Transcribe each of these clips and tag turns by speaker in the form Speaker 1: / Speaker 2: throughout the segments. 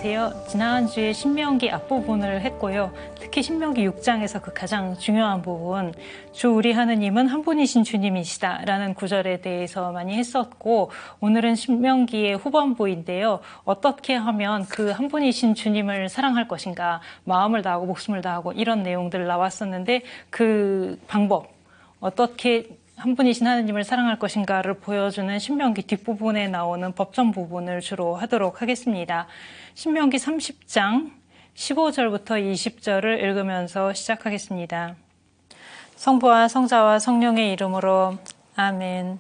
Speaker 1: 안녕하세요. 지난주에 신명기 앞부분을 했고요. 특히 신명기 6장에서 그 가장 중요한 부분, 주 우리 하느님은 한 분이신 주님이시다 라는 구절에 대해서 많이 했었고, 오늘은 신명기의 후반부인데요. 어떻게 하면 그 한 분이신 주님을 사랑할 것인가, 마음을 다하고 목숨을 다하고 이런 내용들 나왔었는데, 그 방법, 어떻게 한 분이신 하느님을 사랑할 것인가를 보여주는 신명기 뒷부분에 나오는 법전 부분을 주로 하도록 하겠습니다. 신명기 30장 15절부터 20절을 읽으면서 시작하겠습니다. 성부와 성자와 성령의 이름으로 아멘.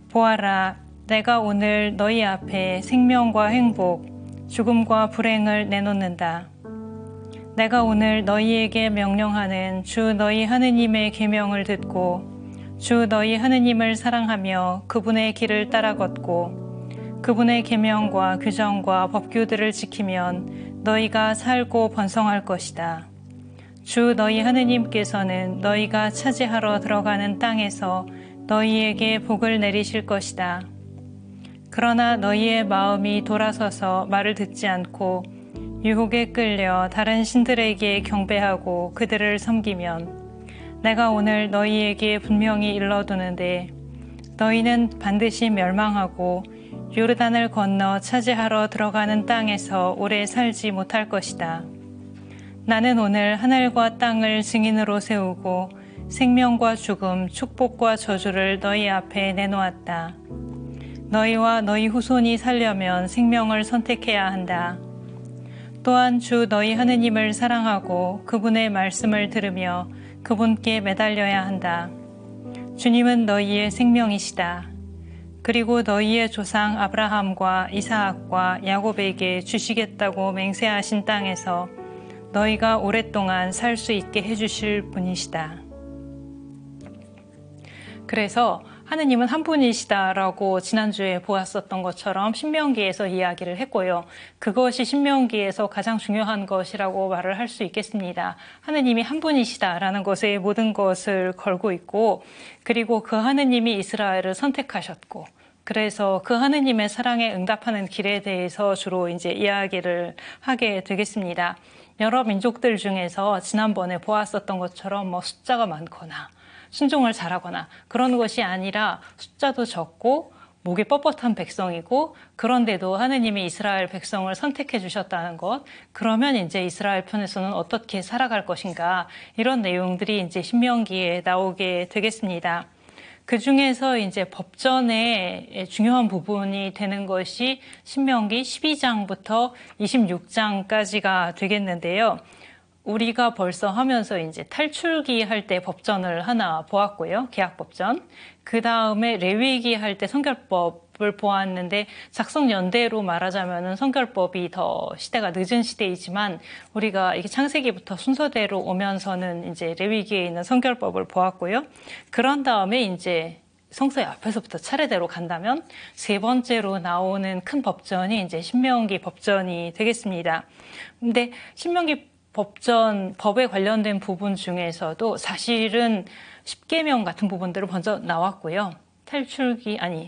Speaker 1: 보아라, 내가 오늘 너희 앞에 생명과 행복, 죽음과 불행을 내놓는다. 내가 오늘 너희에게 명령하는 주 너희 하느님의 계명을 듣고 주 너희 하느님을 사랑하며 그분의 길을 따라 걷고 그분의 계명과 규정과 법규들을 지키면 너희가 살고 번성할 것이다. 주 너희 하느님께서는 너희가 차지하러 들어가는 땅에서 너희에게 복을 내리실 것이다. 그러나 너희의 마음이 돌아서서 말을 듣지 않고 유혹에 끌려 다른 신들에게 경배하고 그들을 섬기면 내가 오늘 너희에게 분명히 일러두는데 너희는 반드시 멸망하고 요르단을 건너 차지하러 들어가는 땅에서 오래 살지 못할 것이다. 나는 오늘 하늘과 땅을 증인으로 세우고 생명과 죽음, 축복과 저주를 너희 앞에 내놓았다. 너희와 너희 후손이 살려면 생명을 선택해야 한다. 또한 주 너희 하느님을 사랑하고 그분의 말씀을 들으며 그분께 매달려야 한다. 주님은 너희의 생명이시다. 그리고 너희의 조상 아브라함과 이사학과 야곱에게 주시겠다고 맹세하신 땅에서 너희가 오랫동안 살 수 있게 해주실 분이시다. 그래서 하느님은 한 분이시다라고 지난주에 보았었던 것처럼 신명기에서 이야기를 했고요. 그것이 신명기에서 가장 중요한 것이라고 말을 할 수 있겠습니다. 하느님이 한 분이시다라는 것에 모든 것을 걸고 있고, 그리고 그 하느님이 이스라엘을 선택하셨고, 그래서 그 하느님의 사랑에 응답하는 길에 대해서 주로 이제 이야기를 하게 되겠습니다. 여러 민족들 중에서 지난번에 보았었던 것처럼 숫자가 많거나 순종을 잘하거나 그런 것이 아니라 숫자도 적고 목이 뻣뻣한 백성이고 그런데도 하느님이 이스라엘 백성을 선택해 주셨다는 것, 그러면 이제 이스라엘 편에서는 어떻게 살아갈 것인가, 이런 내용들이 이제 신명기에 나오게 되겠습니다. 그 중에서 이제 법전의 중요한 부분이 되는 것이 신명기 12장부터 26장까지가 되겠는데요. 우리가 벌써 하면서 이제 탈출기 할 때 법전을 하나 보았고요. 계약법전. 그 다음에 레위기 할 때 성결법을 보았는데, 작성 연대로 말하자면은 성결법이 더 시대가 늦은 시대이지만 우리가 이게 창세기부터 순서대로 오면서는 이제 레위기에 있는 성결법을 보았고요. 그런 다음에 이제 성서의 앞에서부터 차례대로 간다면 세 번째로 나오는 큰 법전이 이제 신명기 법전이 되겠습니다. 근데 신명기 법전, 법에 관련된 부분 중에서도 사실은 십계명 같은 부분들은 먼저 나왔고요.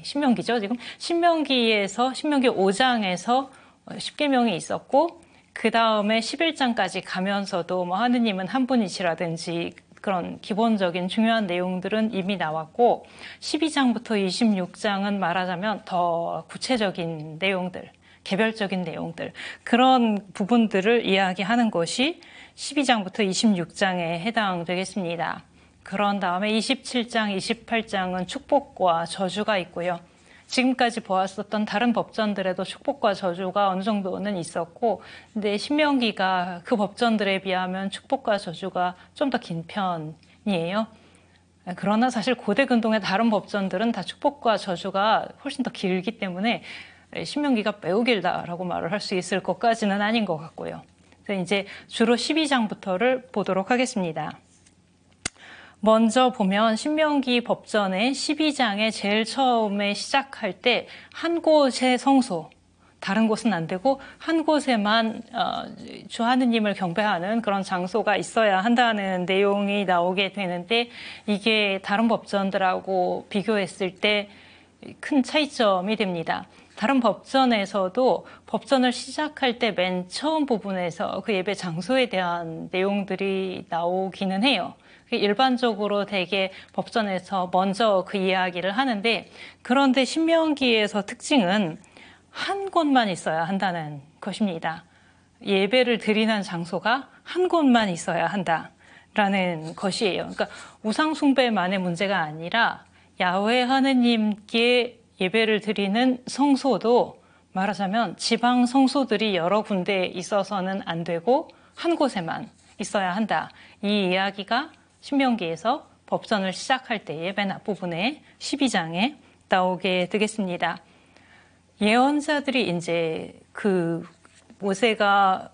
Speaker 1: 신명기죠, 지금. 신명기 5장에서 십계명이 있었고, 그 다음에 11장까지 가면서도 하느님은 한 분이시라든지 그런 기본적인 중요한 내용들은 이미 나왔고, 12장부터 26장은 말하자면 더 구체적인 내용들, 개별적인 내용들, 그런 부분들을 이야기하는 것이 12장부터 26장에 해당되겠습니다. 그런 다음에 27장, 28장은 축복과 저주가 있고요. 지금까지 보았었던 다른 법전들에도 축복과 저주가 어느 정도는 있었고, 근데 신명기가 그 법전들에 비하면 축복과 저주가 좀 더 긴 편이에요. 그러나 사실 고대 근동의 다른 법전들은 다 축복과 저주가 훨씬 더 길기 때문에 신명기가 매우 길다라고 말을 할 수 있을 것까지는 아닌 것 같고요. 그래서 이제 주로 12장부터를 보도록 하겠습니다. 먼저 보면 신명기 법전의 12장에 제일 처음에 시작할 때 한 곳의 성소, 다른 곳은 안 되고 한 곳에만 주 하느님을 경배하는 그런 장소가 있어야 한다는 내용이 나오게 되는데, 이게 다른 법전들하고 비교했을 때 큰 차이점이 됩니다. 다른 법전에서도 법전을 시작할 때 맨 처음 부분에서 그 예배 장소에 대한 내용들이 나오기는 해요. 일반적으로 되게 법전에서 먼저 그 이야기를 하는데, 그런데 신명기에서 특징은 한 곳만 있어야 한다는 것입니다. 예배를 드리는 장소가 한 곳만 있어야 한다라는 것이에요. 그러니까 우상 숭배만의 문제가 아니라 야훼 하느님께 예배를 드리는 성소도 말하자면 지방 성소들이 여러 군데에 있어서는 안 되고 한 곳에만 있어야 한다. 이 이야기가 신명기에서 법전을 시작할 때의 맨 앞부분에 12장에 나오게 되겠습니다. 예언자들이 이제 그 모세가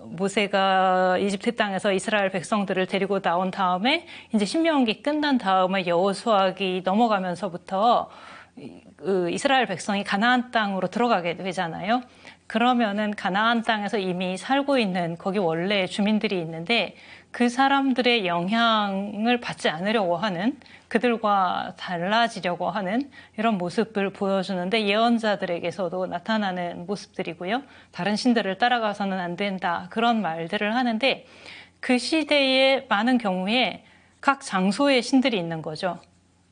Speaker 1: 이집트 땅에서 이스라엘 백성들을 데리고 나온 다음에 이제 신명기 끝난 다음에 여호수아기 넘어가면서부터 이스라엘 백성이 가나안 땅으로 들어가게 되잖아요. 그러면은 가나안 땅에서 이미 살고 있는 거기 원래 주민들이 있는데 그 사람들의 영향을 받지 않으려고 하는, 그들과 달라지려고 하는 이런 모습을 보여주는데 예언자들에게서도 나타나는 모습들이고요. 다른 신들을 따라가서는 안 된다, 그런 말들을 하는데 그 시대에 많은 경우에 각 장소에 신들이 있는 거죠.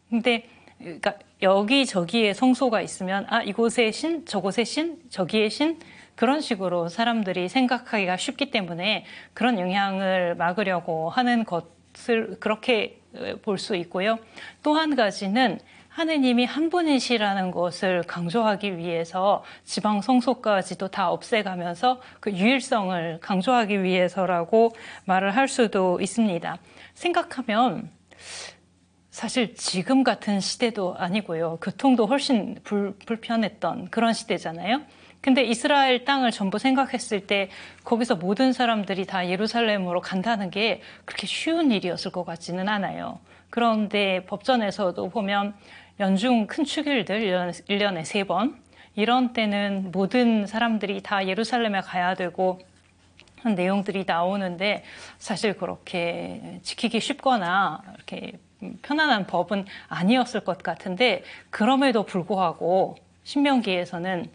Speaker 1: 근데 그러니까 여기저기에 성소가 있으면 이곳에 신, 저곳에 신, 저기에 신, 그런 식으로 사람들이 생각하기가 쉽기 때문에 그런 영향을 막으려고 하는 것을 그렇게 볼 수 있고요. 또 한 가지는 하느님이 한 분이시라는 것을 강조하기 위해서 지방 성소까지도 다 없애가면서 그 유일성을 강조하기 위해서라고 말을 할 수도 있습니다. 생각하면 사실 지금 같은 시대도 아니고요. 교통도 훨씬 불편했던 그런 시대잖아요. 근데 이스라엘 땅을 전부 생각했을 때 거기서 모든 사람들이 다 예루살렘으로 간다는 게 그렇게 쉬운 일이었을 것 같지는 않아요. 그런데 법전에서도 보면 연중 큰 축일들 1년에 3번, 이런 때는 모든 사람들이 다 예루살렘에 가야 되고 한 내용들이 나오는데 사실 그렇게 지키기 쉽거나 이렇게 편안한 법은 아니었을 것 같은데, 그럼에도 불구하고 신명기에서는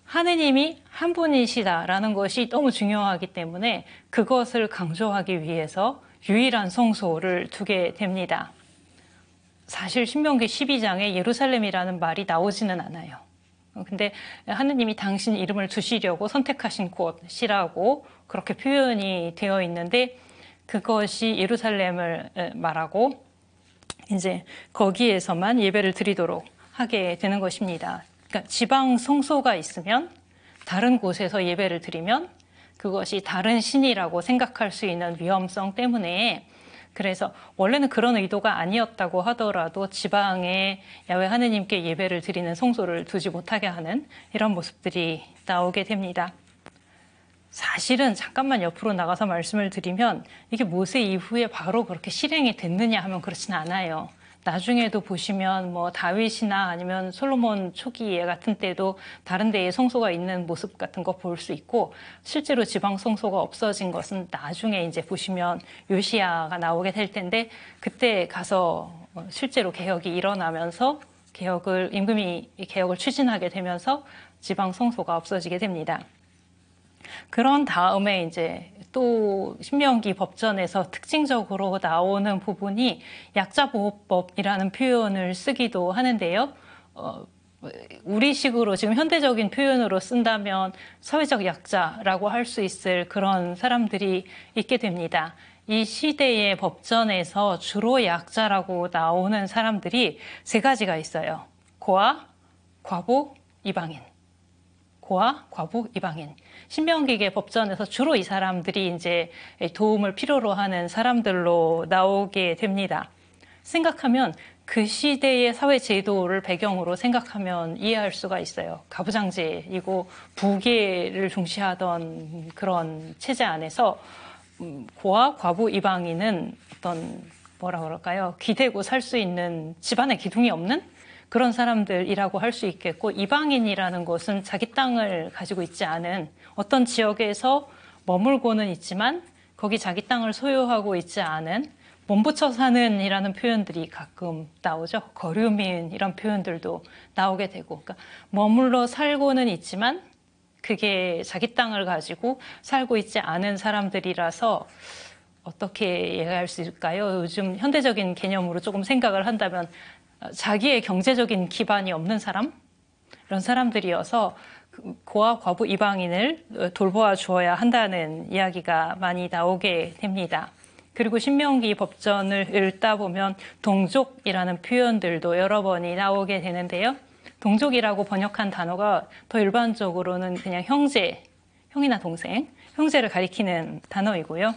Speaker 1: 하느님이 한 분이시다라는 것이 너무 중요하기 때문에 그것을 강조하기 위해서 유일한 성소를 두게 됩니다. 사실 신명기 12장에 예루살렘이라는 말이 나오지는 않아요. 근데 하느님이 당신 이름을 두시려고 선택하신 곳이라고 그렇게 표현이 되어 있는데, 그것이 예루살렘을 말하고 이제 거기에서만 예배를 드리도록 하게 되는 것입니다. 그러니까 지방 성소가 있으면 다른 곳에서 예배를 드리면 그것이 다른 신이라고 생각할 수 있는 위험성 때문에, 그래서 원래는 그런 의도가 아니었다고 하더라도 지방에 야훼 하느님께 예배를 드리는 성소를 두지 못하게 하는 이런 모습들이 나오게 됩니다. 사실은 잠깐만 옆으로 나가서 말씀을 드리면 이게 모세 이후에 바로 그렇게 실행이 됐느냐 하면 그렇진 않아요. 나중에도 보시면 뭐 다윗이나 아니면 솔로몬 초기에 같은 때도 다른 데에 성소가 있는 모습 같은 거 볼 수 있고, 실제로 지방 성소가 없어진 것은 나중에 이제 보시면 요시야가 나오게 될 텐데, 그때 가서 실제로 개혁이 일어나면서 임금이 개혁을 추진하게 되면서 지방 성소가 없어지게 됩니다. 그런 다음에 이제 또 신명기 법전에서 특징적으로 나오는 부분이 약자보호법이라는 표현을 쓰기도 하는데요. 우리식으로 지금 현대적인 표현으로 쓴다면 사회적 약자라고 할 수 있을 그런 사람들이 있게 됩니다. 이 시대의 법전에서 주로 약자라고 나오는 사람들이 3가지가 있어요. 고아, 과부, 이방인. 고아, 과부, 이방인. 신명기계 법전에서 주로 이 사람들이 이제 도움을 필요로 하는 사람들로 나오게 됩니다. 생각하면 그 시대의 사회 제도를 배경으로 생각하면 이해할 수가 있어요. 가부장제이고 부계를 중시하던 그런 체제 안에서 고아, 과부, 이방인은 어떤 뭐라 그럴까요? 기대고 살 수 있는 집안에 기둥이 없는 그런 사람들이라고 할 수 있겠고, 이방인이라는 것은 자기 땅을 가지고 있지 않은, 어떤 지역에서 머물고는 있지만 거기 자기 땅을 소유하고 있지 않은 몸붙여 사는이라는 표현들이 가끔 나오죠. 거류민 이런 표현들도 나오게 되고, 그러니까 머물러 살고는 있지만 그게 자기 땅을 가지고 살고 있지 않은 사람들이라서 어떻게 이해할 수 있을까요? 요즘 현대적인 개념으로 조금 생각을 한다면 자기의 경제적인 기반이 없는 사람? 이런 사람들이어서 고아, 과부, 이방인을 돌보아 주어야 한다는 이야기가 많이 나오게 됩니다. 그리고 신명기 법전을 읽다 보면 동족이라는 표현들도 여러 번이 나오게 되는데요. 동족이라고 번역한 단어가 더 일반적으로는 그냥 형제, 형이나 동생, 형제를 가리키는 단어이고요.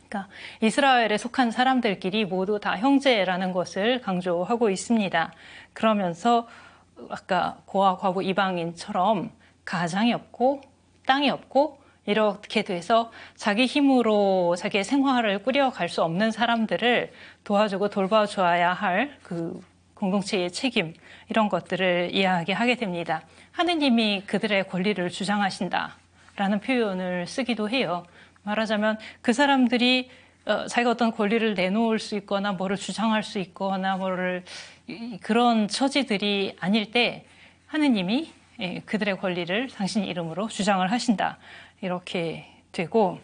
Speaker 1: 그러니까 이스라엘에 속한 사람들끼리 모두 다 형제라는 것을 강조하고 있습니다. 그러면서 아까 고아, 과부, 이방인처럼 가장이 없고 땅이 없고 이렇게 돼서 자기 힘으로 자기의 생활을 꾸려갈 수 없는 사람들을 도와주고 돌봐줘야 할 그 공동체의 책임, 이런 것들을 이야기하게 됩니다. 하느님이 그들의 권리를 주장하신다라는 표현을 쓰기도 해요. 말하자면 그 사람들이 자기가 어떤 권리를 내놓을 수 있거나 뭐를 주장할 수 있거나 뭐를 그런 처지들이 아닐 때 하느님이 그들의 권리를 당신 이름으로 주장을 하신다. 이렇게 되고,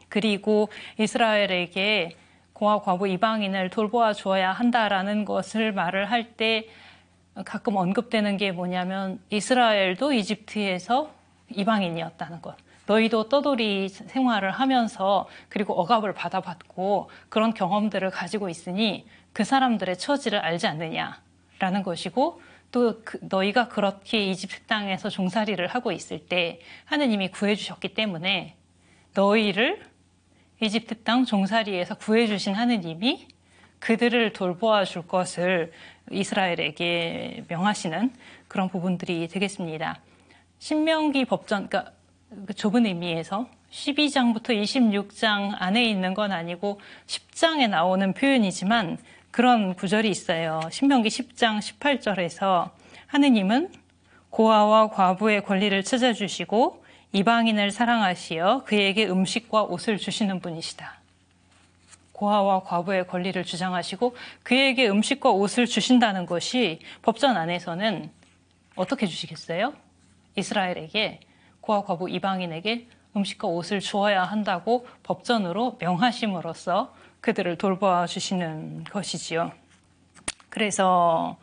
Speaker 1: 그리고 이스라엘에게 고아, 과부, 이방인을 돌보아 주어야 한다라는 것을 말을 할 때 가끔 언급되는 게 뭐냐면 이스라엘도 이집트에서 이방인이었다는 것. 너희도 떠돌이 생활을 하면서 그리고 억압을 받아봤고 그런 경험들을 가지고 있으니 그 사람들의 처지를 알지 않느냐라는 것이고, 또 너희가 그렇게 이집트 땅에서 종살이를 하고 있을 때 하느님이 구해주셨기 때문에 너희를 이집트 땅 종살이에서 구해주신 하느님이 그들을 돌보아 줄 것을 이스라엘에게 명하시는 그런 부분들이 되겠습니다. 신명기 법전, 그러니까 좁은 의미에서 12장부터 26장 안에 있는 건 아니고 10장에 나오는 표현이지만 그런 구절이 있어요. 신명기 10장 18절에서 하느님은 고아와 과부의 권리를 찾아주시고 이방인을 사랑하시어 그에게 음식과 옷을 주시는 분이시다. 고아와 과부의 권리를 주장하시고 그에게 음식과 옷을 주신다는 것이 법전 안에서는 어떻게 주시겠어요? 이스라엘에게, 고아, 과부, 이방인에게 음식과 옷을 주어야 한다고 법전으로 명하심으로써 그들을 돌보아 주시는 것이지요. 그래서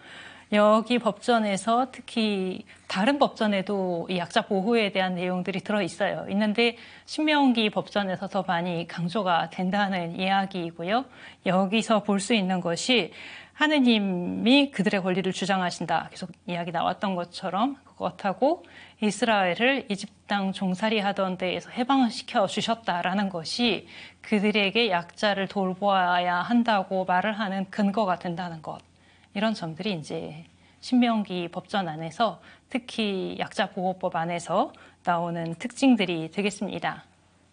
Speaker 1: 여기 법전에서 특히 다른 법전에도 이 약자 보호에 대한 내용들이 들어있어요. 있는데 신명기 법전에서 더 많이 강조가 된다는 이야기이고요. 여기서 볼 수 있는 것이 하느님이 그들의 권리를 주장하신다. 계속 이야기 나왔던 것처럼 그것하고 이스라엘을 이집트 땅 종살이 하던 데에서 해방시켜 주셨다라는 것이 그들에게 약자를 돌보아야 한다고 말을 하는 근거가 된다는 것. 이런 점들이 이제 신명기 법전 안에서 특히 약자보호법 안에서 나오는 특징들이 되겠습니다.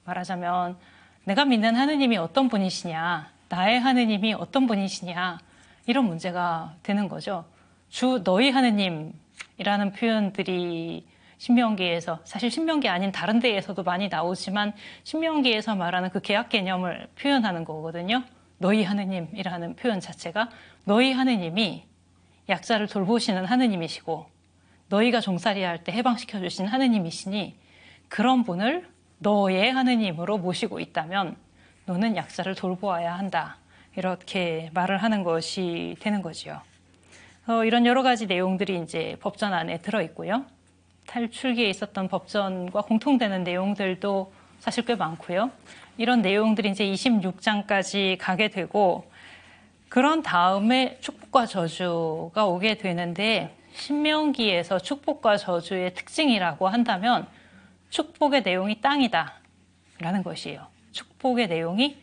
Speaker 1: 말하자면 내가 믿는 하느님이 어떤 분이시냐, 나의 하느님이 어떤 분이시냐, 이런 문제가 되는 거죠. 주 너희 하느님이라는 표현들이 신명기에서, 사실 신명기 아닌 다른 데에서도 많이 나오지만 신명기에서 말하는 그 계약 개념을 표현하는 거거든요. 너희 하느님이라는 표현 자체가 너희 하느님이 약자를 돌보시는 하느님이시고 너희가 종살이 할 때 해방시켜 주신 하느님이시니 그런 분을 너의 하느님으로 모시고 있다면 너는 약자를 돌보아야 한다. 이렇게 말을 하는 것이 되는 거지요. 이런 여러 가지 내용들이 이제 법전 안에 들어있고요. 탈출기에 있었던 법전과 공통되는 내용들도 사실 꽤 많고요. 이런 내용들이 이제 26장까지 가게 되고 그런 다음에 축복과 저주가 오게 되는데 신명기에서 축복과 저주의 특징이라고 한다면 축복의 내용이 땅이다 라는 것이에요. 축복의 내용이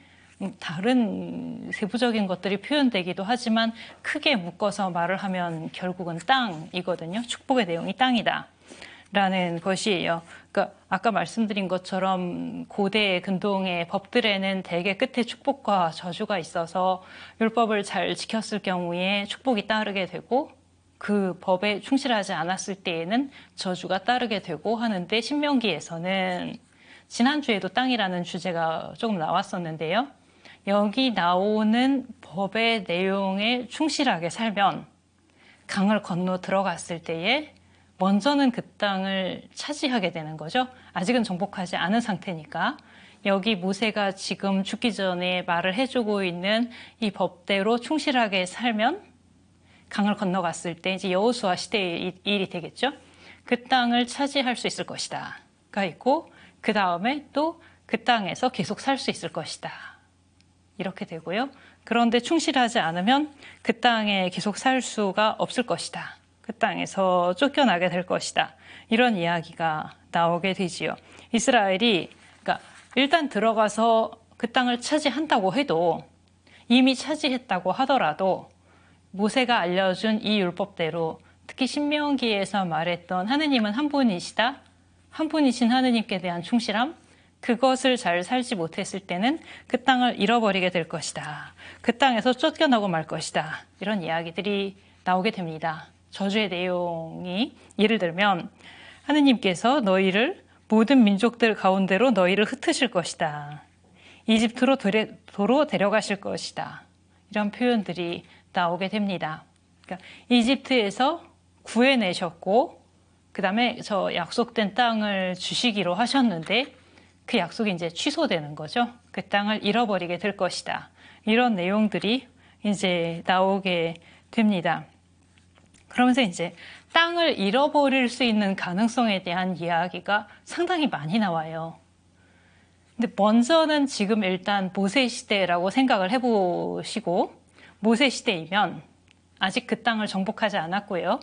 Speaker 1: 다른 세부적인 것들이 표현되기도 하지만 크게 묶어서 말을 하면 결국은 땅이거든요. 축복의 내용이 땅이다 라는 것이에요. 그러니까 아까 말씀드린 것처럼 고대 근동의 법들에는 대개 끝에 축복과 저주가 있어서 율법을 잘 지켰을 경우에 축복이 따르게 되고 그 법에 충실하지 않았을 때에는 저주가 따르게 되고 하는데 신명기에서는 지난주에도 땅이라는 주제가 조금 나왔었는데요. 여기 나오는 법의 내용에 충실하게 살면 강을 건너 들어갔을 때에 먼저는 그 땅을 차지하게 되는 거죠. 아직은 정복하지 않은 상태니까. 여기 모세가 지금 죽기 전에 말을 해주고 있는 이 법대로 충실하게 살면 강을 건너갔을 때 이제 여호수아 시대의 일이 되겠죠. 그 땅을 차지할 수 있을 것이다가 있고, 그 다음에 또 그 땅에서 계속 살 수 있을 것이다. 이렇게 되고요. 그런데 충실하지 않으면 그 땅에 계속 살 수가 없을 것이다. 그 땅에서 쫓겨나게 될 것이다. 이런 이야기가 나오게 되지요. 이스라엘이 그러니까 일단 들어가서 그 땅을 차지한다고 해도, 이미 차지했다고 하더라도 모세가 알려준 이 율법대로, 특히 신명기에서 말했던 하느님은 한 분이시다, 한 분이신 하느님께 대한 충실함, 그것을 잘 살지 못했을 때는 그 땅을 잃어버리게 될 것이다. 그 땅에서 쫓겨나고 말 것이다. 이런 이야기들이 나오게 됩니다. 저주의 내용이 예를 들면 하느님께서 너희를 모든 민족들 가운데로 너희를 흩으실 것이다. 이집트로 도로 데려가실 것이다. 이런 표현들이 나오게 됩니다. 그러니까 이집트에서 구해내셨고, 그 다음에 저 약속된 땅을 주시기로 하셨는데 그 약속이 이제 취소되는 거죠. 그 땅을 잃어버리게 될 것이다. 이런 내용들이 이제 나오게 됩니다. 그러면서 이제 땅을 잃어버릴 수 있는 가능성에 대한 이야기가 상당히 많이 나와요. 근데 먼저는 지금 일단 모세 시대라고 생각을 해보시고, 모세 시대이면 아직 그 땅을 정복하지 않았고요.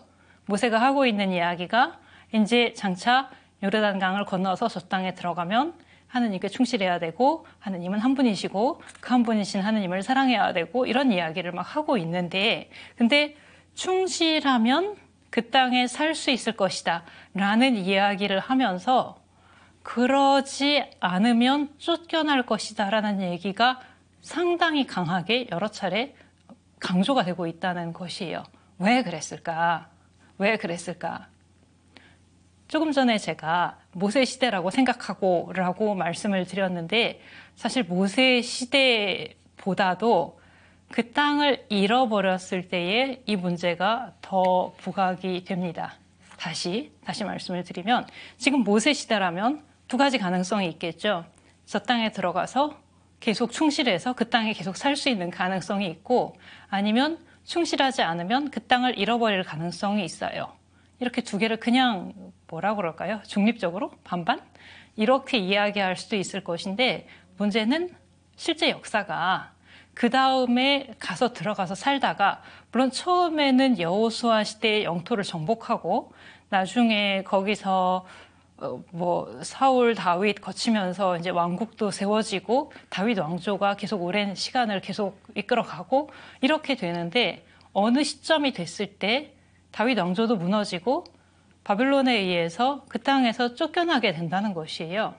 Speaker 1: 모세가 하고 있는 이야기가 이제 장차 요르단강을 건너서 저 땅에 들어가면 하느님께 충실해야 되고, 하느님은 한 분이시고 그 한 분이신 하느님을 사랑해야 되고, 이런 이야기를 막 하고 있는데, 근데 충실하면 그 땅에 살 수 있을 것이다 라는 이야기를 하면서 그러지 않으면 쫓겨날 것이다 라는 얘기가 상당히 강하게 여러 차례 강조가 되고 있다는 것이에요. 왜 그랬을까? 왜 그랬을까? 조금 전에 제가 모세 시대라고 생각하고 라고 말씀을 드렸는데, 사실 모세 시대보다도 그 땅을 잃어버렸을 때에 이 문제가 더 부각이 됩니다. 다시 말씀을 드리면, 지금 모세 시대라면 두 가지 가능성이 있겠죠. 저 땅에 들어가서 계속 충실해서 그 땅에 계속 살 수 있는 가능성이 있고, 아니면 충실하지 않으면 그 땅을 잃어버릴 가능성이 있어요. 이렇게 두 개를 그냥 뭐라고 그럴까요? 중립적으로 반반? 이렇게 이야기할 수도 있을 것인데, 문제는 실제 역사가 그 다음에 들어가서 살다가, 물론 처음에는 여호수아 시대의 영토를 정복하고 나중에 거기서 사울, 다윗 거치면서 이제 왕국도 세워지고 다윗 왕조가 계속 오랜 시간을 계속 이끌어가고 이렇게 되는데, 어느 시점이 됐을 때 다윗 왕조도 무너지고 바빌론에 의해서 그 땅에서 쫓겨나게 된다는 것이에요.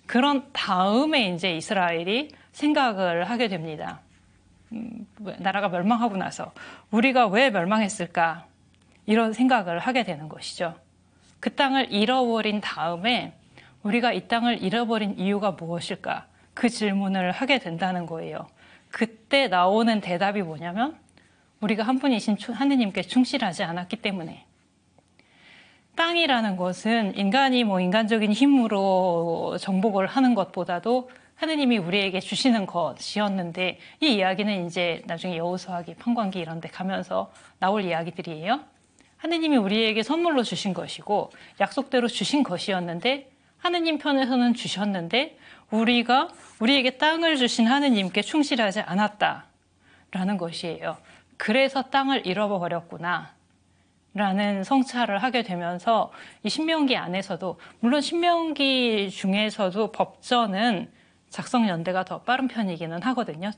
Speaker 1: 그런 다음에 이제 이스라엘이 생각을 하게 됩니다. 나라가 멸망하고 나서 우리가 왜 멸망했을까? 이런 생각을 하게 되는 것이죠. 그 땅을 잃어버린 다음에 우리가 이 땅을 잃어버린 이유가 무엇일까? 그 질문을 하게 된다는 거예요. 그때 나오는 대답이 뭐냐면, 우리가 한 분이신 하느님께 충실하지 않았기 때문에. 땅이라는 것은 인간이 인간적인 힘으로 정복을 하는 것보다도 하느님이 우리에게 주시는 것이었는데, 이 이야기는 이제 나중에 여호수아기, 판관기 이런 데 가면서 나올 이야기들이에요. 하느님이 우리에게 선물로 주신 것이고 약속대로 주신 것이었는데, 하느님 편에서는 주셨는데 우리가 우리에게 땅을 주신 하느님께 충실하지 않았다라는 것이에요. 그래서 땅을 잃어버렸구나 라는 성찰을 하게 되면서, 이 신명기 안에서도, 물론 신명기 중에서도 법전은 작성 연대가 더 빠른 편이기는 하거든요.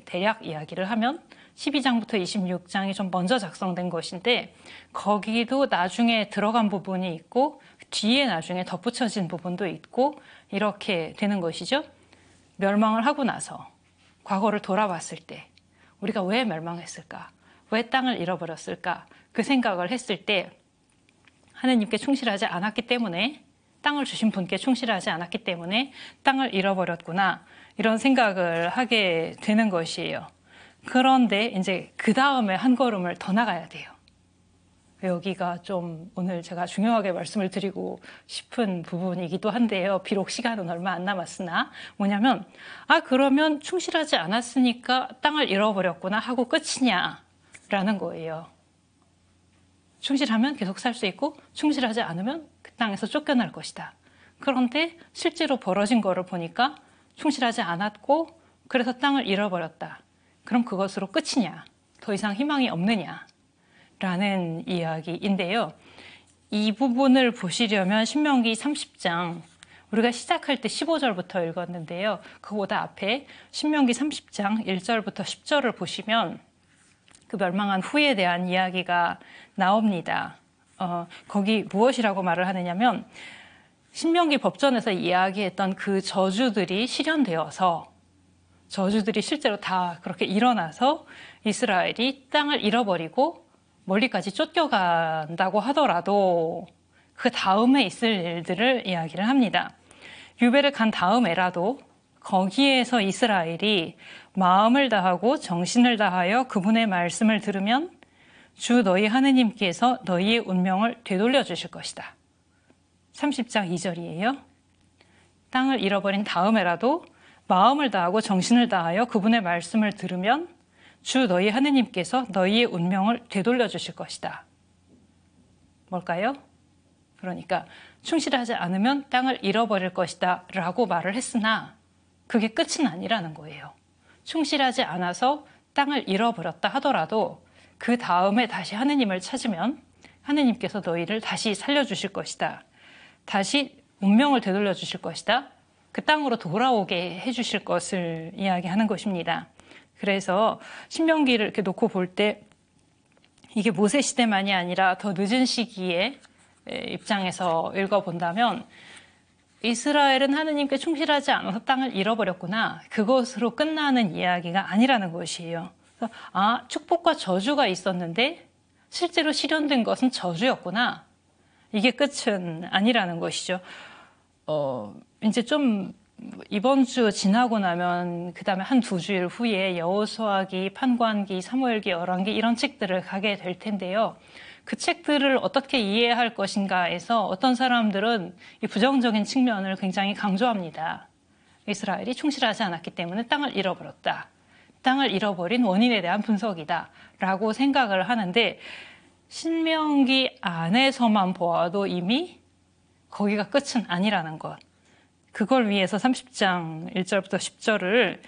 Speaker 1: 대략 이야기를 하면 12장부터 26장이 좀 먼저 작성된 것인데, 거기도 나중에 들어간 부분이 있고 뒤에 나중에 덧붙여진 부분도 있고 이렇게 되는 것이죠. 멸망을 하고 나서 과거를 돌아봤을 때 우리가 왜 멸망했을까? 왜 땅을 잃어버렸을까? 그 생각을 했을 때 하느님께 충실하지 않았기 때문에 땅을 주신 분께 충실하지 않았기 때문에 땅을 잃어버렸구나, 이런 생각을 하게 되는 것이에요. 그런데 이제 그 다음에 한 걸음을 더 나가야 돼요. 여기가 좀 오늘 제가 중요하게 말씀을 드리고 싶은 부분이기도 한데요. 비록 시간은 얼마 안 남았으나 뭐냐면, 그러면 충실하지 않았으니까 땅을 잃어버렸구나 하고 끝이냐라는 거예요. 충실하면 계속 살 수 있고 충실하지 않으면 그 땅에서 쫓겨날 것이다. 그런데 실제로 벌어진 거를 보니까 충실하지 않았고 그래서 땅을 잃어버렸다. 그럼 그것으로 끝이냐? 더 이상 희망이 없느냐? 라는 이야기인데요. 이 부분을 보시려면 신명기 30장, 우리가 시작할 때 15절부터 읽었는데요. 그보다 앞에 신명기 30장 1절부터 10절을 보시면 그 멸망한 후에 대한 이야기가 나옵니다. 거기 무엇이라고 말을 하느냐면, 신명기 법전에서 이야기했던 그 저주들이 실현되어서, 저주들이 실제로 다 그렇게 일어나서 이스라엘이 땅을 잃어버리고 멀리까지 쫓겨간다고 하더라도 그 다음에 있을 일들을 이야기를 합니다. 유배를 간 다음에라도 거기에서 이스라엘이 마음을 다하고 정신을 다하여 그분의 말씀을 들으면 주 너희 하느님께서 너희의 운명을 되돌려 주실 것이다. 30장 2절이에요. 땅을 잃어버린 다음에라도 마음을 다하고 정신을 다하여 그분의 말씀을 들으면 주 너희 하느님께서 너희의 운명을 되돌려 주실 것이다. 뭘까요? 그러니까 충실하지 않으면 땅을 잃어버릴 것이다 라고 말을 했으나 그게 끝은 아니라는 거예요. 충실하지 않아서 땅을 잃어버렸다 하더라도 그 다음에 다시 하느님을 찾으면 하느님께서 너희를 다시 살려주실 것이다. 다시 운명을 되돌려 주실 것이다. 그 땅으로 돌아오게 해주실 것을 이야기하는 것입니다. 그래서 신명기를 이렇게 놓고 볼 때 이게 모세 시대만이 아니라 더 늦은 시기에 입장에서 읽어본다면 이스라엘은 하느님께 충실하지 않아서 땅을 잃어버렸구나, 그것으로 끝나는 이야기가 아니라는 것이에요. 그래서 축복과 저주가 있었는데 실제로 실현된 것은 저주였구나, 이게 끝은 아니라는 것이죠. 이제 좀 이번 주 지나고 나면 그 다음에 한 두 주일 후에 여호수아기, 판관기, 사무엘기, 열왕기 이런 책들을 가게 될 텐데요. 그 책들을 어떻게 이해할 것인가에서 어떤 사람들은 이 부정적인 측면을 굉장히 강조합니다. 이스라엘이 충실하지 않았기 때문에 땅을 잃어버렸다. 땅을 잃어버린 원인에 대한 분석이다 라고 생각을 하는데, 신명기 안에서만 보아도 이미 거기가 끝은 아니라는 것, 그걸 위해서 30장 1절부터 10절을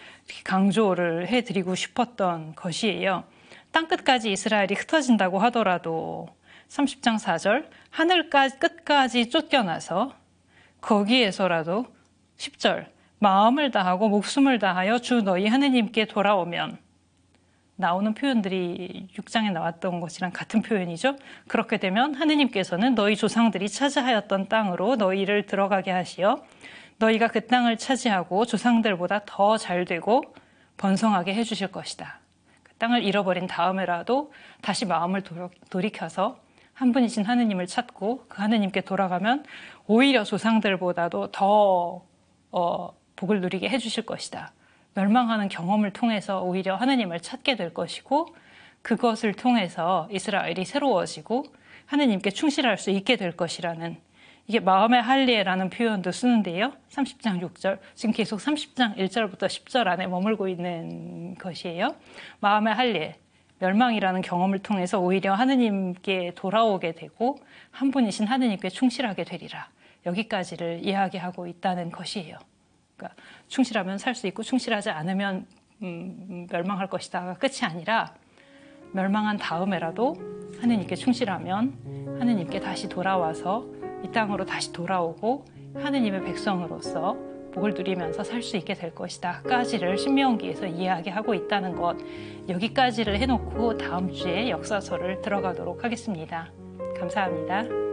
Speaker 1: 강조를 해드리고 싶었던 것이에요. 땅끝까지 이스라엘이 흩어진다고 하더라도 30장 4절, 하늘 끝까지 쫓겨나서 거기에서라도 10절, 마음을 다하고 목숨을 다하여 주 너희 하느님께 돌아오면, 나오는 표현들이 6장에 나왔던 것이랑 같은 표현이죠. 그렇게 되면 하느님께서는 너희 조상들이 차지하였던 땅으로 너희를 들어가게 하시어 너희가 그 땅을 차지하고 조상들보다 더 잘되고 번성하게 해주실 것이다. 그 땅을 잃어버린 다음에라도 다시 마음을 돌이켜서 한 분이신 하느님을 찾고 그 하느님께 돌아가면 오히려 조상들보다도 더 복을 누리게 해주실 것이다. 멸망하는 경험을 통해서 오히려 하느님을 찾게 될 것이고, 그것을 통해서 이스라엘이 새로워지고 하느님께 충실할 수 있게 될 것이라는, 이게 마음의 할례라는 표현도 쓰는데요. 30장 6절, 지금 계속 30장 1절부터 10절 안에 머물고 있는 것이에요. 마음의 할례, 멸망이라는 경험을 통해서 오히려 하느님께 돌아오게 되고 한 분이신 하느님께 충실하게 되리라. 여기까지를 이야기하고 있다는 것이에요. 그러니까 충실하면 살 수 있고 충실하지 않으면 멸망할 것이다가 끝이 아니라, 멸망한 다음에라도 하느님께 충실하면 하느님께 다시 돌아와서 이 땅으로 다시 돌아오고 하느님의 백성으로서 복을 누리면서 살 수 있게 될 것이다 까지를 신명기에서 이야기하고 있다는 것, 여기까지를 해놓고 다음 주에 역사서를 들어가도록 하겠습니다. 감사합니다.